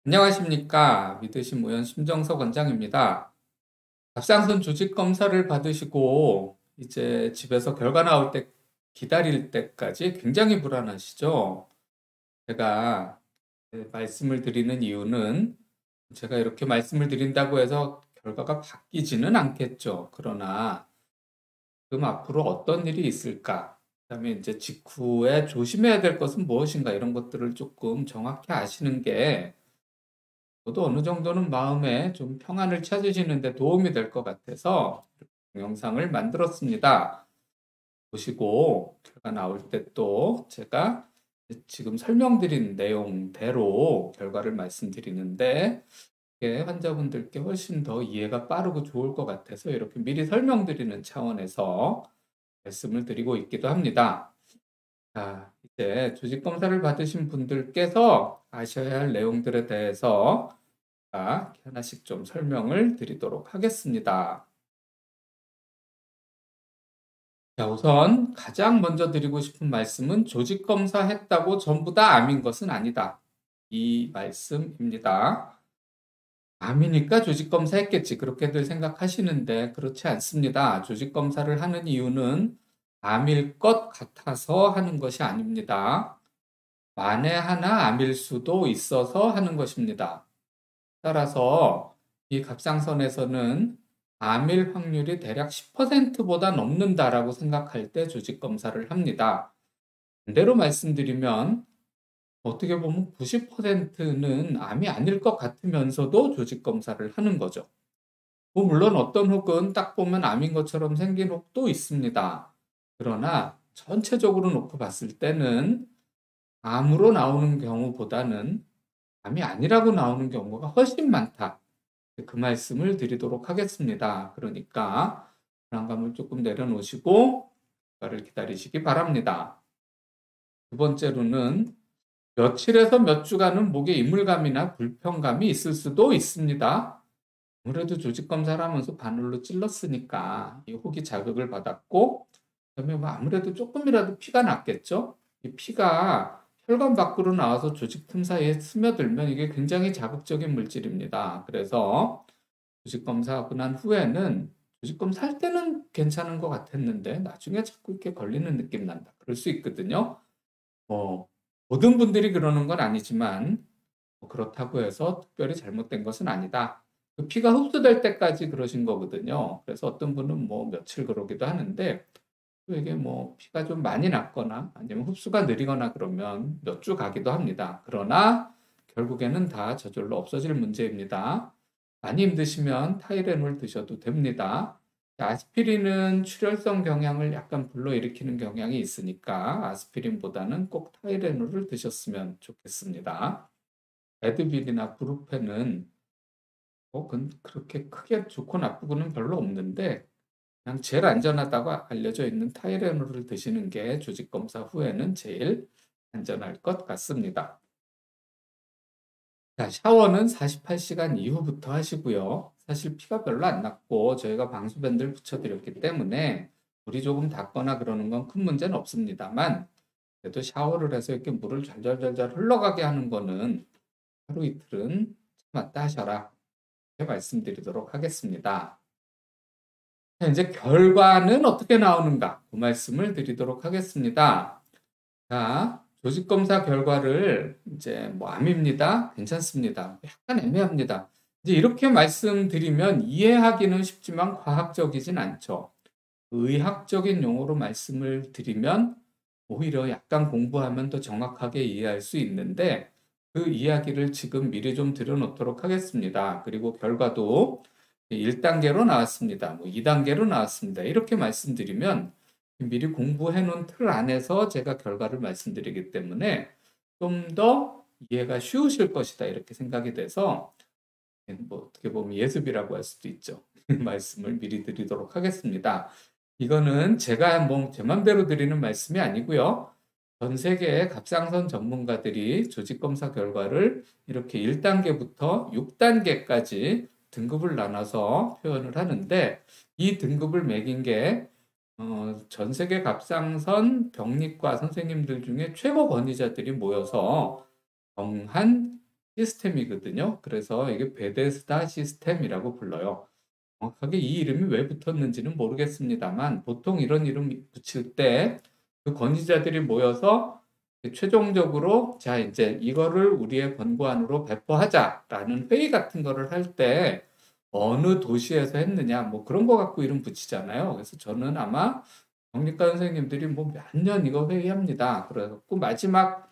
안녕하십니까. 믿으신 무연 심정석 원장입니다. 갑상선 조직 검사를 받으시고 이제 집에서 결과 나올 때 기다릴 때까지 굉장히 불안하시죠? 제가 말씀을 드리는 이유는 제가 이렇게 말씀을 드린다고 해서 결과가 바뀌지는 않겠죠. 그러나 그럼 앞으로 어떤 일이 있을까? 그다음에 이제 직후에 조심해야 될 것은 무엇인가 이런 것들을 조금 정확히 아시는 게 저도 어느 정도는 마음에 좀 평안을 찾으시는 데 도움이 될 것 같아서 영상을 만들었습니다. 보시고 결과 나올 때 또 제가 지금 설명드린 내용대로 결과를 말씀드리는데 이게 환자분들께 훨씬 더 이해가 빠르고 좋을 것 같아서 이렇게 미리 설명드리는 차원에서 말씀을 드리고 있기도 합니다. 자, 이제 조직 검사를 받으신 분들께서 아셔야 할 내용들에 대해서 하나씩 좀 설명을 드리도록 하겠습니다. 자, 우선 가장 먼저 드리고 싶은 말씀은 조직 검사 했다고 전부 다 암인 것은 아니다. 이 말씀입니다. 암이니까 조직 검사 했겠지. 그렇게들 생각하시는데 그렇지 않습니다. 조직 검사를 하는 이유는 암일 것 같아서 하는 것이 아닙니다. 만에 하나 암일 수도 있어서 하는 것입니다. 따라서 이 갑상선에서는 암일 확률이 대략 10%보다 넘는다라고 생각할 때 조직 검사를 합니다. 반대로 말씀드리면 어떻게 보면 90%는 암이 아닐 것 같으면서도 조직 검사를 하는 거죠. 물론 어떤 혹은 딱 보면 암인 것처럼 생긴 혹도 있습니다. 그러나 전체적으로 놓고 봤을 때는 암으로 나오는 경우보다는 암이 아니라고 나오는 경우가 훨씬 많다. 그 말씀을 드리도록 하겠습니다. 그러니까 불안감을 조금 내려놓으시고 결과를 기다리시기 바랍니다. 두 번째로는 며칠에서 몇 주간은 목에 이물감이나 불편감이 있을 수도 있습니다. 아무래도 조직 검사를 하면서 바늘로 찔렀으니까 이 혹이 자극을 받았고 그다음에 아무래도 조금이라도 피가 났겠죠. 이 피가 혈관 밖으로 나와서 조직 틈 사이에 스며들면 이게 굉장히 자극적인 물질입니다. 그래서 조직 검사하고 난 후에는 조직 검사 할 때는 괜찮은 것 같았는데 나중에 자꾸 이렇게 걸리는 느낌 난다. 그럴 수 있거든요. 뭐 모든 분들이 그러는 건 아니지만 그렇다고 해서 특별히 잘못된 것은 아니다. 그 피가 흡수될 때까지 그러신 거거든요. 그래서 어떤 분은 뭐 며칠 그러기도 하는데 또 이게 뭐 피가 좀 많이 났거나 아니면 흡수가 느리거나 그러면 몇 주 가기도 합니다. 그러나 결국에는 다 저절로 없어질 문제입니다. 많이 힘드시면 타이레놀 드셔도 됩니다. 아스피린은 출혈성 경향을 약간 불러일으키는 경향이 있으니까 아스피린보다는 꼭 타이레놀을 드셨으면 좋겠습니다. 애드빌이나 브루펜은 그렇게 크게 좋고 나쁘고는 별로 없는데 그냥 제일 안전하다고 알려져 있는 타이레놀을 드시는 게 조직 검사 후에는 제일 안전할 것 같습니다. 자, 샤워는 48시간 이후부터 하시고요. 사실 피가 별로 안 났고 저희가 방수밴드를 붙여드렸기 때문에 물이 조금 닿거나 그러는 건 큰 문제는 없습니다만 그래도 샤워를 해서 이렇게 물을 잘잘잘잘 흘러가게 하는 거는 하루 이틀은 참았다 하셔라. 이렇게 말씀드리도록 하겠습니다. 자, 이제 결과는 어떻게 나오는가? 그 말씀을 드리도록 하겠습니다. 자, 조직검사 결과를 이제 뭐 암입니다. 괜찮습니다. 약간 애매합니다. 이제 이렇게 말씀드리면 이해하기는 쉽지만 과학적이진 않죠. 의학적인 용어로 말씀을 드리면 오히려 약간 공부하면 더 정확하게 이해할 수 있는데 그 이야기를 지금 미리 좀 드려놓도록 하겠습니다. 그리고 결과도 1단계로 나왔습니다. 뭐 2단계로 나왔습니다. 이렇게 말씀드리면 미리 공부해 놓은 틀 안에서 제가 결과를 말씀드리기 때문에 좀 더 이해가 쉬우실 것이다. 이렇게 생각이 돼서 뭐 어떻게 보면 예습이라고 할 수도 있죠. 말씀을 미리 드리도록 하겠습니다. 이거는 제가 뭐 제 맘대로 드리는 말씀이 아니고요. 전 세계의 갑상선 전문가들이 조직검사 결과를 이렇게 1단계부터 6단계까지 등급을 나눠서 표현을 하는데 이 등급을 매긴 게 전 세계 갑상선 병리과 선생님들 중에 최고 권위자들이 모여서 정한 시스템이거든요. 그래서 이게 베데스다 시스템이라고 불러요. 정확하게 이 이름이 왜 붙었는지는 모르겠습니다만 보통 이런 이름 붙일 때 그 권위자들이 모여서 최종적으로 자 이제 이거를 우리의 권고안으로 배포하자라는 회의 같은 거를 할 때 어느 도시에서 했느냐 뭐 그런 거 갖고 이름 붙이잖아요. 그래서 저는 아마 정리과 선생님들이 뭐 몇 년 이거 회의합니다. 그래갖고 마지막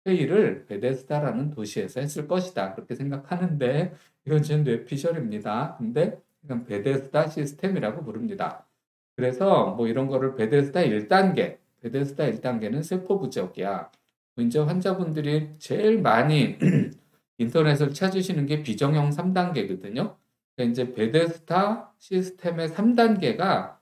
회의를 베데스다라는 도시에서 했을 것이다. 그렇게 생각하는데 이건 제 뇌피셜입니다. 근데 이건 베데스다 시스템이라고 부릅니다. 그래서 뭐 이런 거를 베데스다 1단계, 베데스다 1단계는 세포 부족이야. 이제 환자분들이 제일 많이 인터넷을 찾으시는 게 비정형 3단계거든요. 그러니까 이제 베데스다 시스템의 3단계가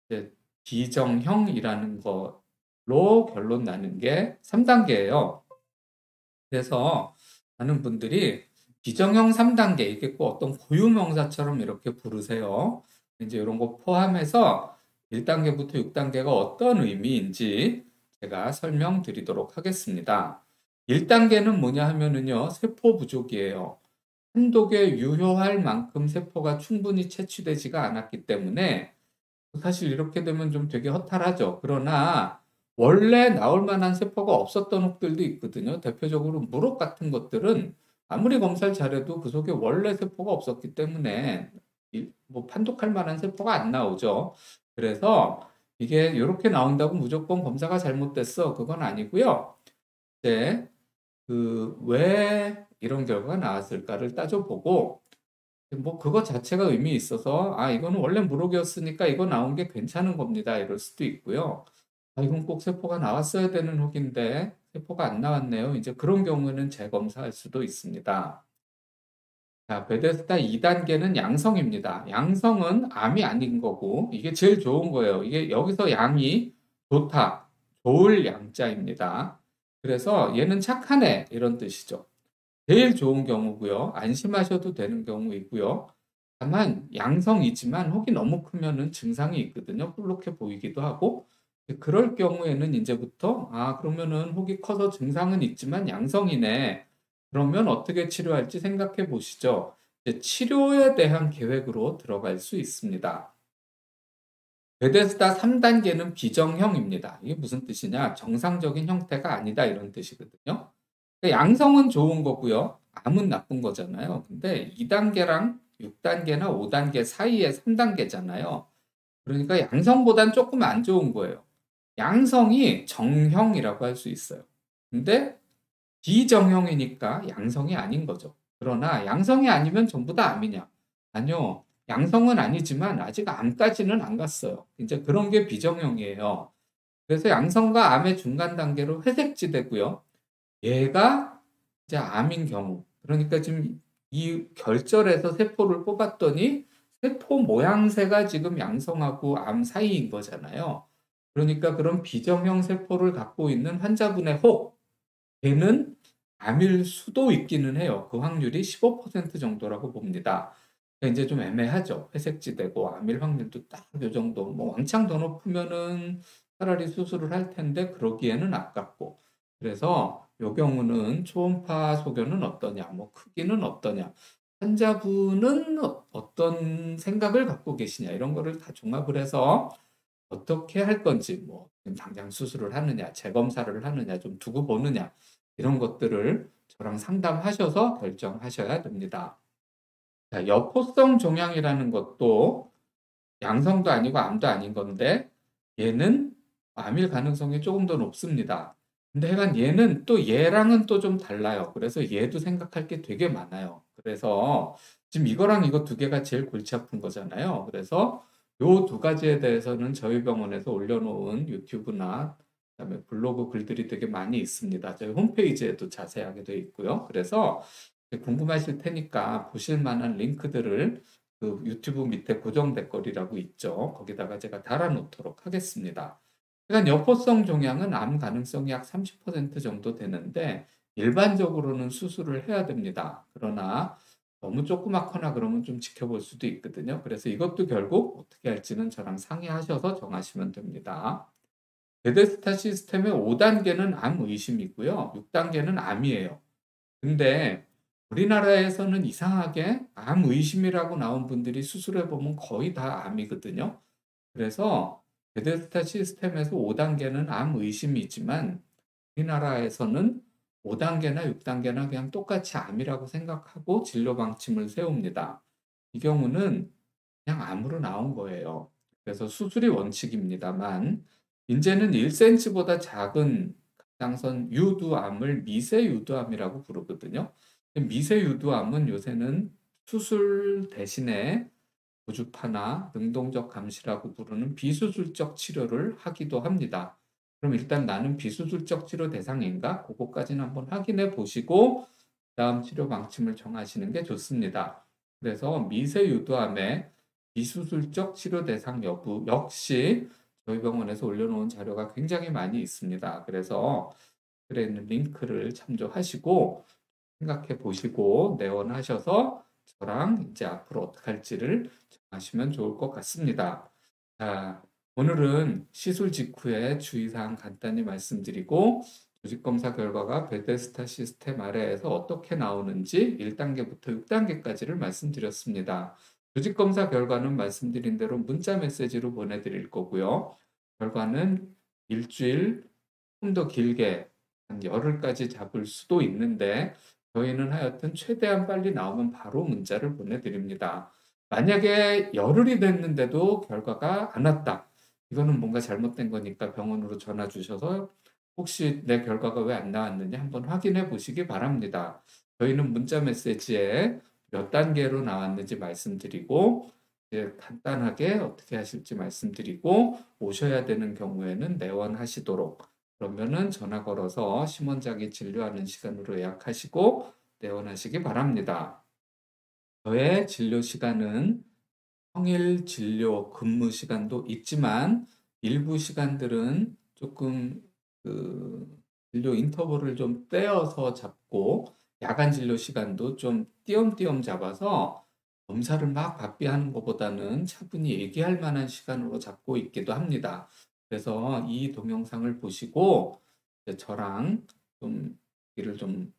이제 비정형이라는 걸로 결론 나는 게 3단계예요. 그래서 많은 분들이 비정형 3단계, 이게 꼭 어떤 고유명사처럼 이렇게 부르세요. 이제 이런 거 포함해서 1단계부터 6단계가 어떤 의미인지 제가 설명드리도록 하겠습니다. 1단계는 뭐냐 하면은요, 세포 부족이에요. 한독에 유효할 만큼 세포가 충분히 채취되지가 않았기 때문에 사실 이렇게 되면 좀 되게 허탈하죠. 그러나 원래 나올 만한 세포가 없었던 혹들도 있거든요. 대표적으로 무릎 같은 것들은 아무리 검사를 잘해도 그 속에 원래 세포가 없었기 때문에 뭐 판독할 만한 세포가 안 나오죠. 그래서 이게 이렇게 나온다고 무조건 검사가 잘못됐어. 그건 아니고요. 이제 그 왜 이런 결과가 나왔을까를 따져보고 뭐 그것 자체가 의미 있어서 아 이거는 원래 무록이었으니까 이거 나온 게 괜찮은 겁니다. 이럴 수도 있고요. 아 이건 꼭 세포가 나왔어야 되는 혹인데 세포가 안 나왔네요. 이제 그런 경우는 재검사할 수도 있습니다. 자, 베데스다 2단계는 양성입니다. 양성은 암이 아닌 거고 이게 제일 좋은 거예요. 이게 여기서 양이 좋다, 좋을 양자입니다. 그래서 얘는 착하네 이런 뜻이죠. 제일 좋은 경우고요. 안심하셔도 되는 경우이고요. 다만 양성이지만 혹이 너무 크면은 증상이 있거든요. 뿔룩해 보이기도 하고 그럴 경우에는 이제부터 아 그러면은 혹이 커서 증상은 있지만 양성이네. 그러면 어떻게 치료할지 생각해 보시죠. 이제 치료에 대한 계획으로 들어갈 수 있습니다. 베데스다 3단계는 비정형입니다. 이게 무슨 뜻이냐? 정상적인 형태가 아니다 이런 뜻이거든요. 양성은 좋은 거고요. 암은 나쁜 거잖아요. 근데 2단계랑 6단계나 5단계 사이에 3단계잖아요. 그러니까 양성보단 조금 안 좋은 거예요. 양성이 정형이라고 할 수 있어요. 근데 비정형이니까 양성이 아닌 거죠. 그러나 양성이 아니면 전부 다 암이냐? 아니요. 양성은 아니지만 아직 암까지는 안 갔어요. 이제 그런 게 비정형이에요. 그래서 양성과 암의 중간 단계로 회색지대고요. 얘가 이제 암인 경우. 그러니까 지금 이 결절에서 세포를 뽑았더니 세포 모양새가 지금 양성하고 암 사이인 거잖아요. 그러니까 그런 비정형 세포를 갖고 있는 환자분의 혹, 걔는 암일 수도 있기는 해요. 그 확률이 15% 정도라고 봅니다. 그러니까 이제 좀 애매하죠. 회색지대고 암일 확률도 딱 요 정도. 뭐 왕창 더 높으면은 차라리 수술을 할 텐데 그러기에는 아깝고. 그래서 요 경우는 초음파 소견은 어떠냐, 뭐 크기는 어떠냐, 환자분은 어떤 생각을 갖고 계시냐 이런 거를 다 종합을 해서 어떻게 할 건지 뭐 당장 수술을 하느냐, 재검사를 하느냐, 좀 두고 보느냐 이런 것들을 저랑 상담하셔서 결정하셔야 됩니다. 자, 여포성 종양이라는 것도 양성도 아니고 암도 아닌 건데 얘는 암일 가능성이 조금 더 높습니다. 근데 하여간 얘는 또 얘랑은 또 좀 달라요. 그래서 얘도 생각할 게 되게 많아요. 그래서 지금 이거랑 이거 두 개가 제일 골치 아픈 거잖아요. 그래서 요 두 가지에 대해서는 저희 병원에서 올려놓은 유튜브나 그다음에 블로그 글들이 되게 많이 있습니다. 저희 홈페이지에도 자세하게 되어 있고요. 그래서 궁금하실 테니까 보실 만한 링크들을 그 유튜브 밑에 고정 댓글이라고 있죠. 거기다가 제가 달아놓도록 하겠습니다. 그러니까 여포성 종양은 암 가능성이 약 30% 정도 되는데 일반적으로는 수술을 해야 됩니다. 그러나 너무 조그맣거나 그러면 좀 지켜볼 수도 있거든요. 그래서 이것도 결국 어떻게 할지는 저랑 상의하셔서 정하시면 됩니다. 베데스타 시스템의 5단계는 암 의심이고요. 6단계는 암이에요. 근데 우리나라에서는 이상하게 암 의심이라고 나온 분들이 수술해 보면 거의 다 암이거든요. 그래서 베데스타 시스템에서 5단계는 암 의심이지만 우리나라에서는 5단계나 6단계나 그냥 똑같이 암이라고 생각하고 진료 방침을 세웁니다. 이 경우는 그냥 암으로 나온 거예요. 그래서 수술이 원칙입니다만 이제는 1cm보다 작은 갑상선 유두암을 미세유두암이라고 부르거든요. 미세유두암은 요새는 수술 대신에 고주파나 능동적 감시라고 부르는 비수술적 치료를 하기도 합니다. 그럼 일단 나는 비수술적 치료 대상인가? 그거까지는 한번 확인해 보시고 다음 치료 방침을 정하시는 게 좋습니다. 그래서 미세유두암의 비수술적 치료 대상 여부 역시 저희 병원에서 올려놓은 자료가 굉장히 많이 있습니다. 그래서 글에 있는 링크를 참조하시고 생각해 보시고 내원하셔서 저랑 이제 앞으로 어떻게 할지를 정하시면 좋을 것 같습니다. 자, 오늘은 시술 직후에 주의사항 간단히 말씀드리고 조직검사 결과가 베데스타 시스템 아래에서 어떻게 나오는지 1단계부터 6단계까지를 말씀드렸습니다. 조직검사 결과는 말씀드린 대로 문자 메시지로 보내드릴 거고요. 결과는 일주일, 좀 더 길게 한 열흘까지 잡을 수도 있는데 저희는 하여튼 최대한 빨리 나오면 바로 문자를 보내드립니다. 만약에 열흘이 됐는데도 결과가 안 왔다. 이거는 뭔가 잘못된 거니까 병원으로 전화 주셔서 혹시 내 결과가 왜 안 나왔느냐 한번 확인해 보시기 바랍니다. 저희는 문자 메시지에 몇 단계로 나왔는지 말씀드리고 이제 간단하게 어떻게 하실지 말씀드리고 오셔야 되는 경우에는 내원하시도록 그러면은 전화 걸어서 심원장이 진료하는 시간으로 예약하시고 내원하시기 바랍니다. 저의 진료 시간은 평일 진료 근무 시간도 있지만 일부 시간들은 조금 그 진료 인터벌을 좀 떼어서 잡고 야간 진료 시간도 좀 띄엄띄엄 잡아서 검사를 막 바삐 하는 것보다는 차분히 얘기할 만한 시간으로 잡고 있기도 합니다. 그래서 이 동영상을 보시고 이제 저랑 좀 얘기를 좀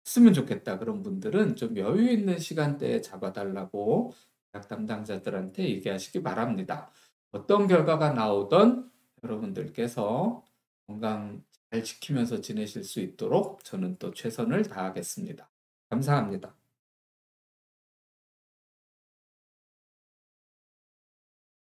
했으면 좋겠다 그런 분들은 좀 여유 있는 시간대에 잡아달라고 약 담당자들한테 얘기하시기 바랍니다. 어떤 결과가 나오던 여러분들께서 건강 잘 지키면서 지내실 수 있도록 저는 또 최선을 다하겠습니다. 감사합니다.